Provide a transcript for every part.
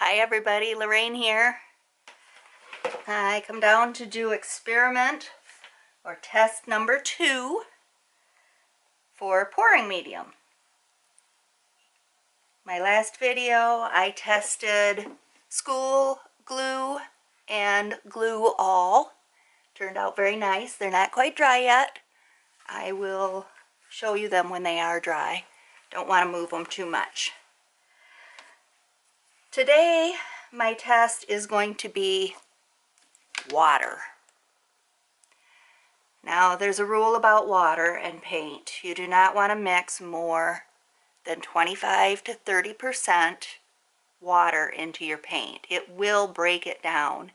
Hi everybody, Lorraine here. I come down to do experiment or test number 2 for pouring medium. My last video I tested school glue and glue all. Turned out very nice. They're not quite dry yet. I will show you them when they are dry. Don't want to move them too much. Today my test is going to be water. Now there's a rule about water and paint. You do not want to mix more than 25 to 30% water into your paint. It will break it down.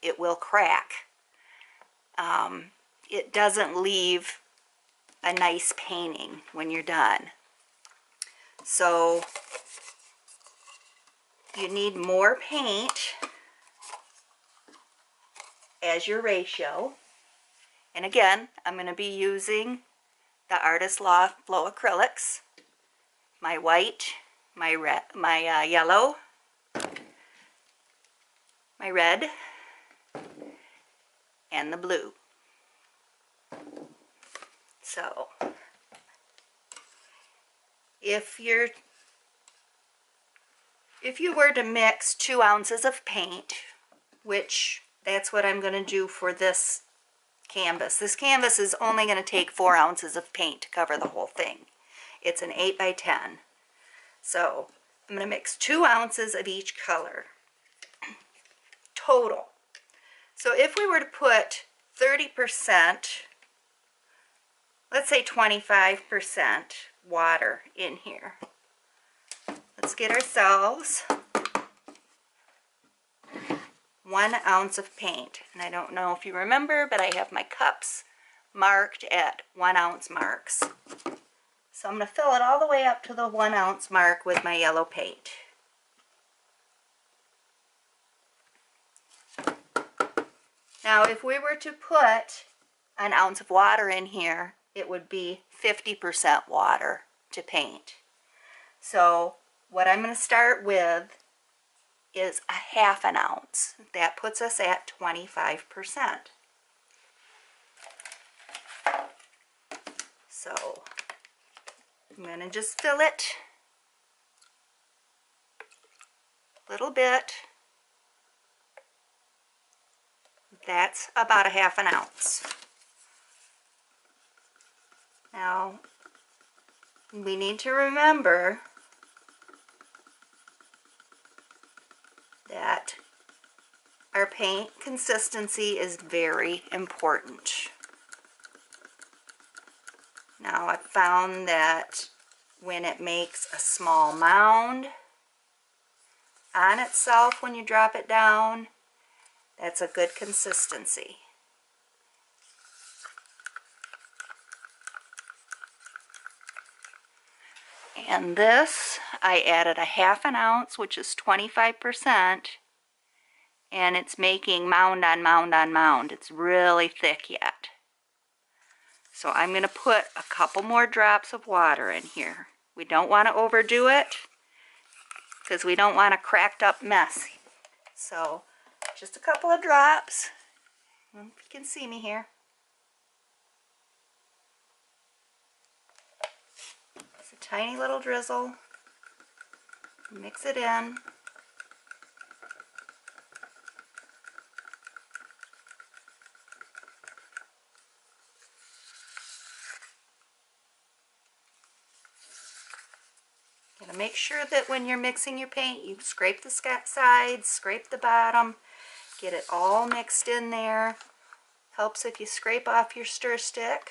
It will crack. It doesn't leave a nice painting when you're done. So you need more paint as your ratio. And again, I'm going to be using the Artist Loft Flow Acrylics, my white, my red, my yellow, my red, and the blue. So if you were to mix 2 ounces of paint, which that's what I'm going to do for this canvas. This canvas is only going to take 4 ounces of paint to cover the whole thing. It's an 8 by 10. So I'm going to mix 2 ounces of each color total. So if we were to put 30%, let's say 25% water in here. Let's get ourselves 1 ounce of paint. And I don't know if you remember, but I have my cups marked at 1 ounce marks. So I'm going to fill it all the way up to the 1 ounce mark with my yellow paint. Now if we were to put 1 ounce of water in here, it would be 50% water to paint. So what I'm going to start with is a 1/2 ounce. That puts us at 25%. So I'm going to just fill it a little bit. That's about a 1/2 ounce. Now we need to remember that our paint consistency is very important. Now I've found that when it makes a small mound on itself when you drop it down, that's a good consistency. And this, I added a 1/2 ounce, which is 25%, and it's making mound on mound on mound. It's really thick yet. So I'm going to put a couple more drops of water in here. We don't want to overdo it because we don't want a cracked up mess. So just a couple of drops. I don't know if you can see me here. It's a tiny little drizzle. Mix it in. Gotta make sure that when you're mixing your paint, you scrape the sides, scrape the bottom, get it all mixed in there. Helps if you scrape off your stir stick,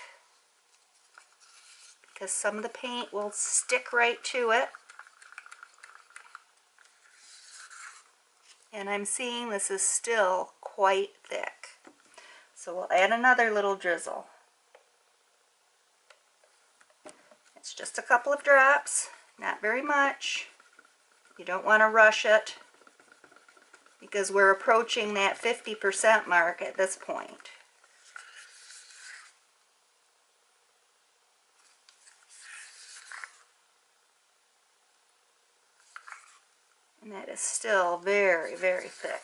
because some of the paint will stick right to it. And I'm seeing this is still quite thick. So we'll add another little drizzle. It's just a couple of drops, not very much. You don't want to rush it because we're approaching that 50% mark at this point. And that is still very, very thick.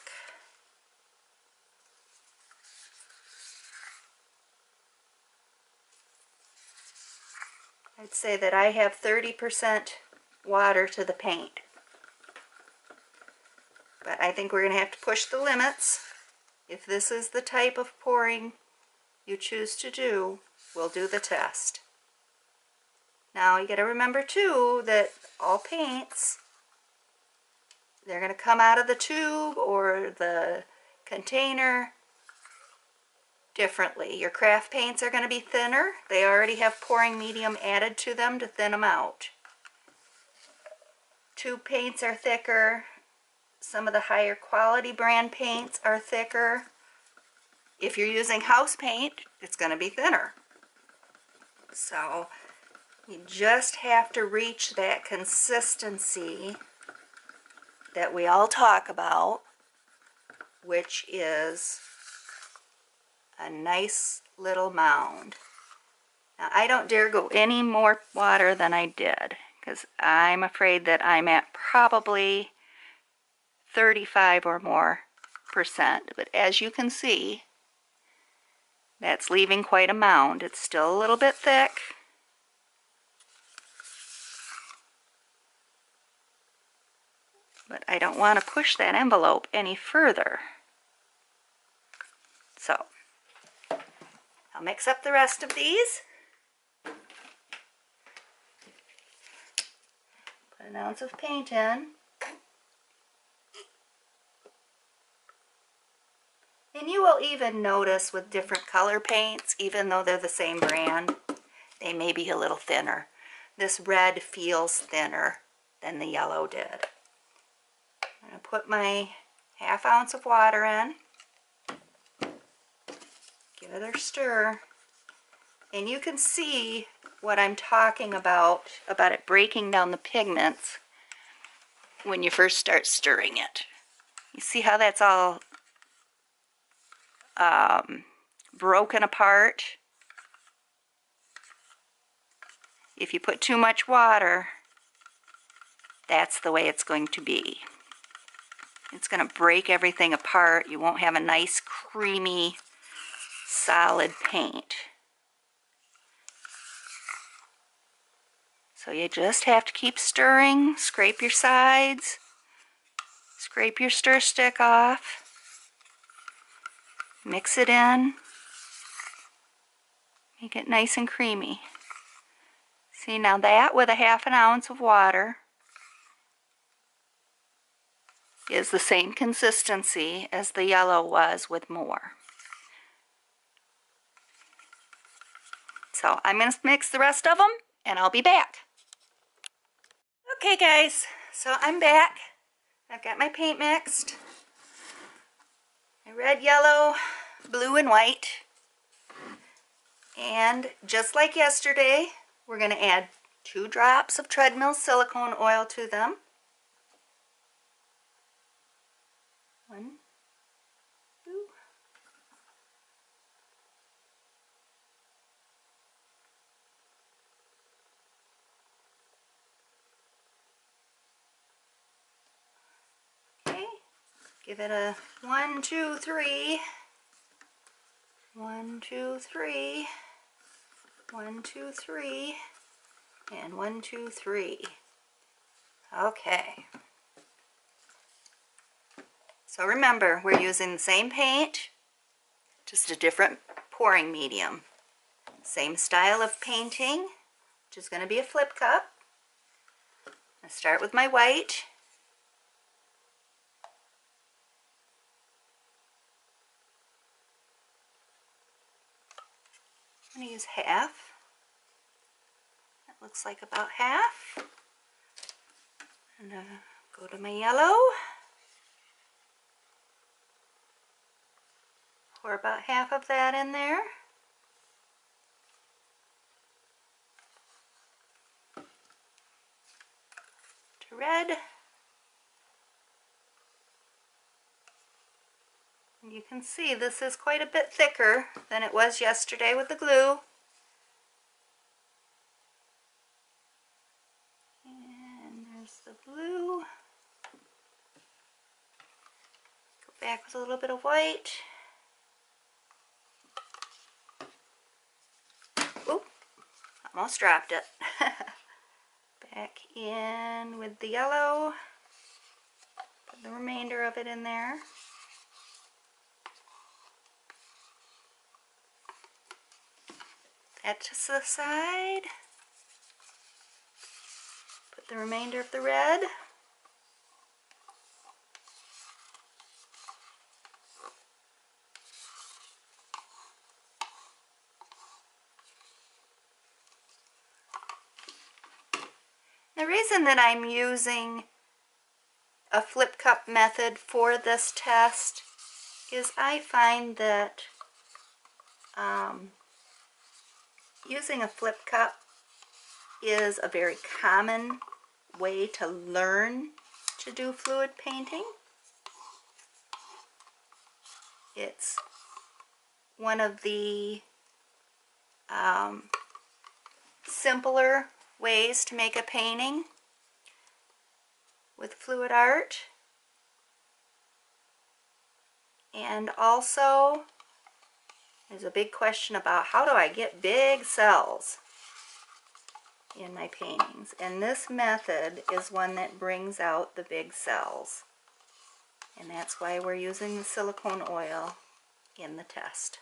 I'd say that I have 30% water to the paint. But I think we're going to have to push the limits. If this is the type of pouring you choose to do, we'll do the test. Now you got to remember too that all paints, they're going to come out of the tube or the container differently. Your craft paints are going to be thinner. They already have pouring medium added to them to thin them out. Tube paints are thicker. Some of the higher quality brand paints are thicker. If you're using house paint, it's going to be thinner. So you just have to reach that consistency that we all talk about, which is a nice little mound. Now I don't dare go any more water than I did because I'm afraid that I'm at probably 35 or more %. But as you can see, that's leaving quite a mound. It's still a little bit thick. But I don't want to push that envelope any further. So I'll mix up the rest of these. Put an ounce of paint in. And you will even notice with different color paints, even though they're the same brand, they may be a little thinner. This red feels thinner than the yellow did. I'm going to put my ½ ounce of water in. Give it a stir. And you can see what I'm talking about it breaking down the pigments when you first start stirring it. You see how that's all broken apart? If you put too much water, that's the way it's going to be. It's going to break everything apart. You won't have a nice, creamy, solid paint. So you just have to keep stirring, scrape your sides, scrape your stir stick off, mix it in, make it nice and creamy. See, now that with a ½ ounce of water is the same consistency as the yellow was with more. So I'm going to mix the rest of them and I'll be back. Okay guys, so I'm back. I've got my paint mixed. My red, yellow, blue, and white. And just like yesterday, we're going to add 2 drops of treadmill silicone oil to them. 1, 2. Okay, give it a 1, 2, 3. 1, 2, 3. 1, 2, 3. And 1, 2, 3. Okay. So remember, we're using the same paint, just a different pouring medium. Same style of painting, which is going to be a flip cup. I start with my white. I'm going to use half. That looks like about half. And go to my yellow. Pour about half of that in there. To red. And you can see this is quite a bit thicker than it was yesterday with the glue. And there's the blue. back with a little bit of white. Oop, almost dropped it. Back in with the yellow. Put the remainder of it in there. That to the side. Put the remainder of the red. The reason that I'm using a flip cup method for this test is I find that using a flip cup is a very common way to learn to do fluid painting. It's one of the simpler ways to make a painting with fluid art. And also, there's a big question about how do I get big cells in my paintings. And this method is one that brings out the big cells. And that's why we're using the silicone oil in the test.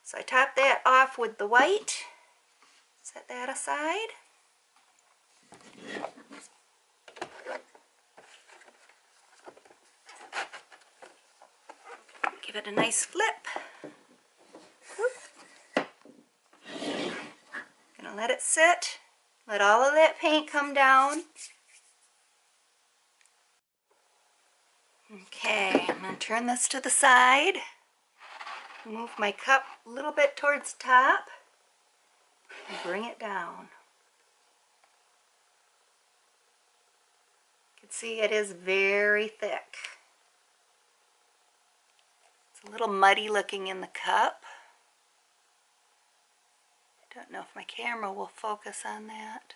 So I top that off with the white. Set that aside. Give it a nice flip. Gonna let it sit. Let all of that paint come down. Okay, I'm gonna turn this to the side. Move my cup a little bit towards the top. And bring it down. You can see it is very thick. It's a little muddy looking in the cup. I don't know if my camera will focus on that.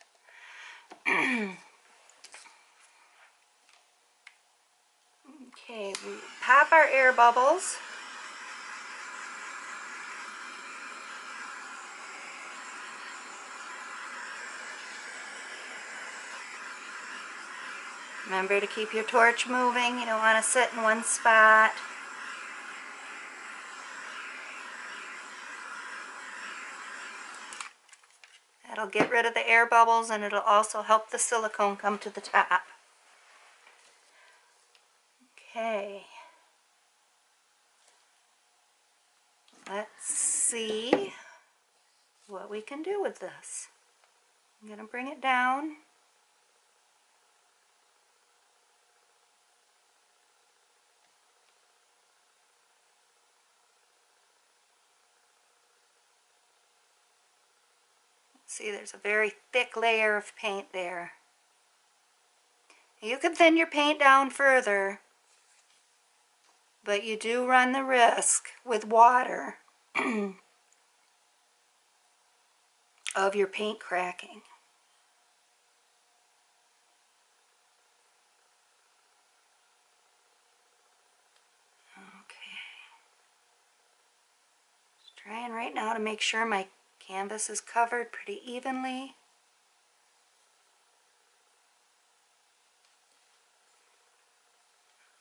Okay, we pop our air bubbles. Remember to keep your torch moving. You don't want to sit in one spot. That'll get rid of the air bubbles, and it'll also help the silicone come to the top. Okay. Let's see what we can do with this. I'm going to bring it down. See, there's a very thick layer of paint there. You can thin your paint down further, but you do run the risk with water of your paint cracking. Okay. Just trying right now to make sure my canvas is covered pretty evenly.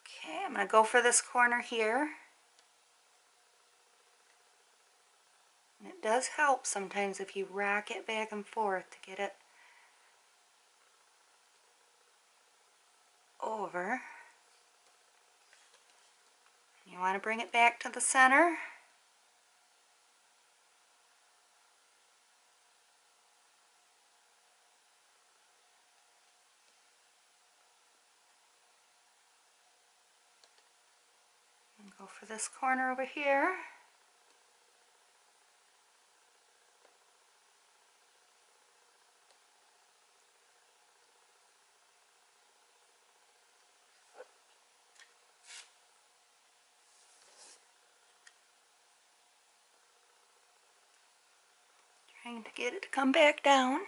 Okay, I'm going to go for this corner here. And it does help sometimes if you rock it back and forth to get it over. You want to bring it back to the center. And go for this corner over here. Trying to get it to come back down.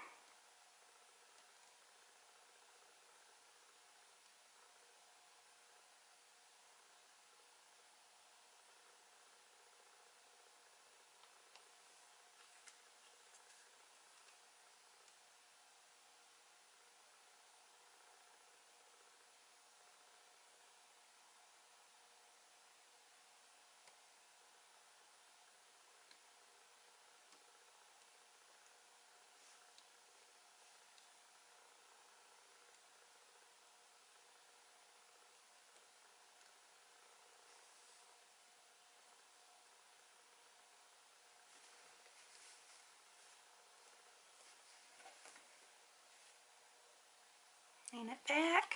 Lean it back.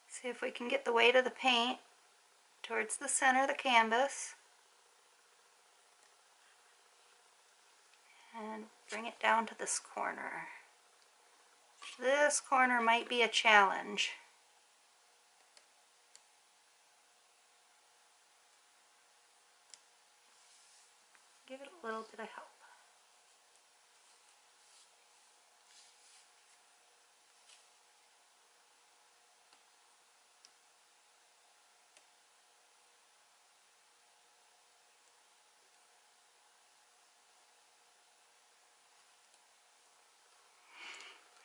See if we can get the weight of the paint towards the center of the canvas. And bring it down to this corner. This corner might be a challenge. Give it a little bit of help.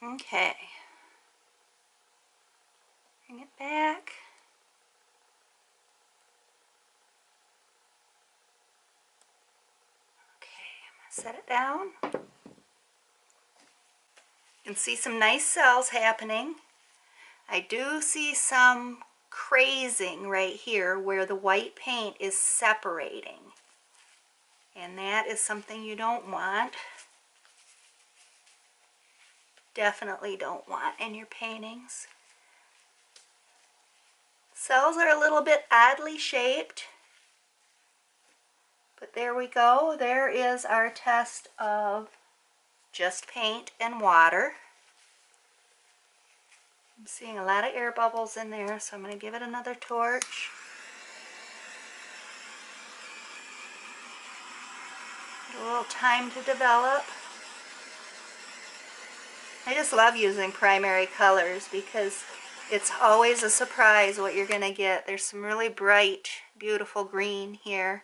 Okay. Bring it back. Okay, I'm going to set it down. You can see some nice cells happening. I do see some crazing right here where the white paint is separating. And that is something you don't want. Definitely don't want in your paintings. Cells are a little bit oddly shaped. But there we go. There is our test of just paint and water. I'm seeing a lot of air bubbles in there, so I'm going to give it another torch. A little time to develop. I just love using primary colors because it's always a surprise what you're going to get. There's some really bright, beautiful green here.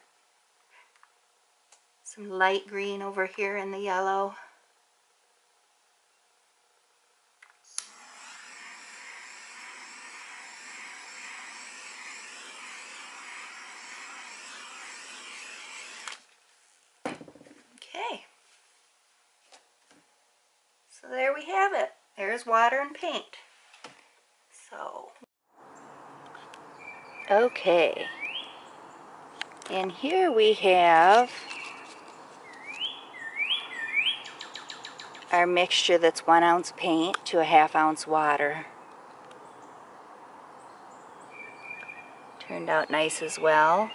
Some light green over here in the yellow. Okay. So there we have it. There's water and paint. So, okay. And here we have our mixture that's 1 ounce paint to a 1/2 ounce water. Turned out nice as well.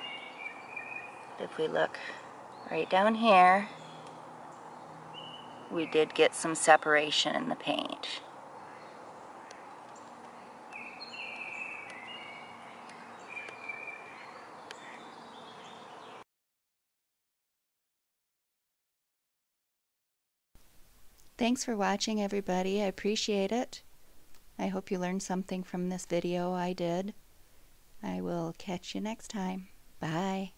If we look right down here, we did get some separation in the paint. Thanks for watching, everybody. I appreciate it. I hope you learned something from this video. I did. I will catch you next time. Bye.